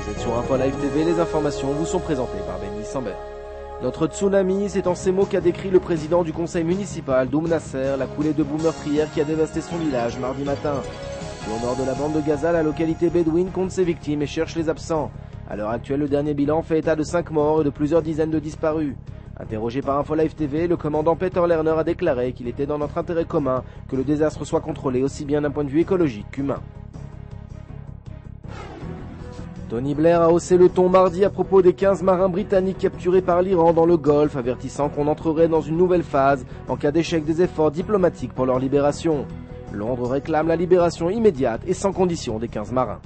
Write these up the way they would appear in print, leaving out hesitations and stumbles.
Vous êtes sur Info Live TV, les informations vous sont présentées par Benny Sambert. Notre tsunami, c'est en ces mots qu'a décrit le président du conseil municipal d'Oum Nasser, la coulée de boue meurtrière qui a dévasté son village mardi matin. Au nord de la bande de Gaza, la localité bédouine compte ses victimes et cherche les absents. À l'heure actuelle, le dernier bilan fait état de 5 morts et de plusieurs dizaines de disparus. Interrogé par Info Live TV, le commandant Peter Lerner a déclaré qu'il était dans notre intérêt commun que le désastre soit contrôlé aussi bien d'un point de vue écologique qu'humain. Tony Blair a haussé le ton mardi à propos des 15 marins britanniques capturés par l'Iran dans le Golfe, avertissant qu'on entrerait dans une nouvelle phase en cas d'échec des efforts diplomatiques pour leur libération. Londres réclame la libération immédiate et sans condition des 15 marins.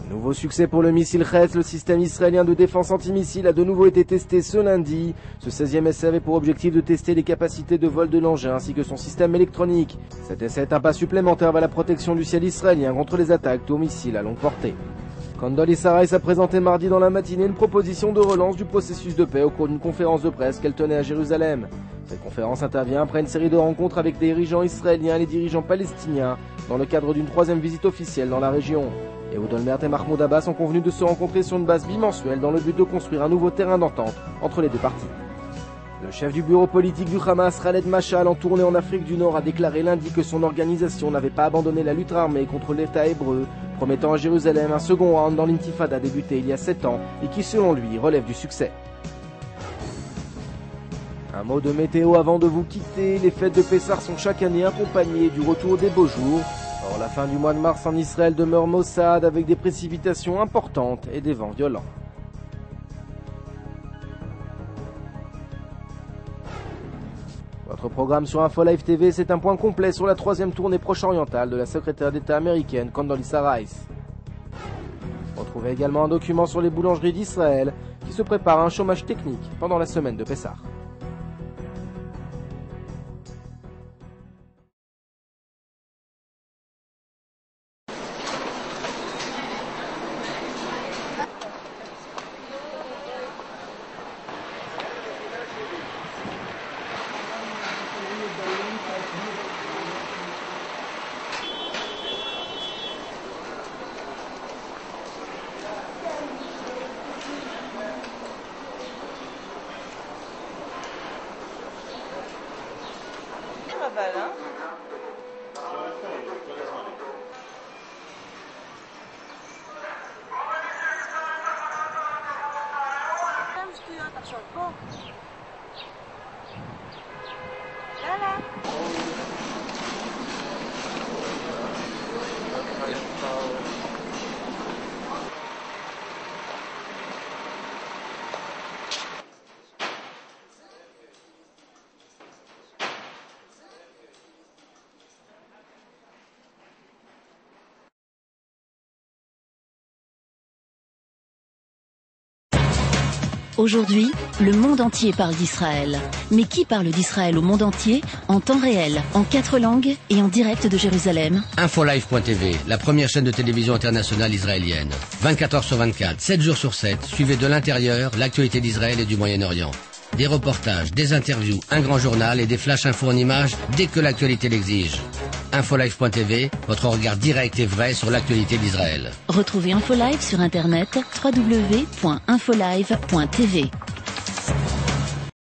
Nouveau succès pour le missile Hetz, le système israélien de défense antimissile a de nouveau été testé ce lundi. Ce 16e essai avait pour objectif de tester les capacités de vol de l'engin ainsi que son système électronique. Cet essai est un pas supplémentaire vers la protection du ciel israélien contre les attaques aux missiles à longue portée. Condoleezza Rice a présenté mardi dans la matinée une proposition de relance du processus de paix au cours d'une conférence de presse qu'elle tenait à Jérusalem. Cette conférence intervient après une série de rencontres avec des dirigeants israéliens et les dirigeants palestiniens dans le cadre d'une 3e visite officielle dans la région. Ehud Olmert et Mahmoud Abbas ont convenu de se rencontrer sur une base bimensuelle dans le but de construire un nouveau terrain d'entente entre les deux parties. Le chef du bureau politique du Hamas, Khaled Mashal, en tournée en Afrique du Nord, a déclaré lundi que son organisation n'avait pas abandonné la lutte armée contre l'État hébreu, promettant à Jérusalem un second round dans l'intifada débutée il y a 7 ans et qui, selon lui, relève du succès. Un mot de météo avant de vous quitter. Les fêtes de Pessah sont chaque année accompagnées du retour des beaux jours. Or, la fin du mois de mars en Israël demeure maussade avec des précipitations importantes et des vents violents. Votre programme sur Info Live TV, c'est un point complet sur la 3e tournée proche-orientale de la secrétaire d'État américaine Condoleezza Rice. Retrouvez également un document sur les boulangeries d'Israël qui se prépare à un chômage technique pendant la semaine de Pessah. עכשיו פה. יאללה. Aujourd'hui, le monde entier parle d'Israël. Mais qui parle d'Israël au monde entier, en temps réel, en 4 langues et en direct de Jérusalem? Infolive.tv, la première chaîne de télévision internationale israélienne. 24 heures sur 24, 7 jours sur 7, suivez de l'intérieur l'actualité d'Israël et du Moyen-Orient. Des reportages, des interviews, un grand journal et des flash infos en images dès que l'actualité l'exige. Infolive.tv, votre regard direct et vrai sur l'actualité d'Israël. Retrouvez Infolive sur internet www.infolive.tv.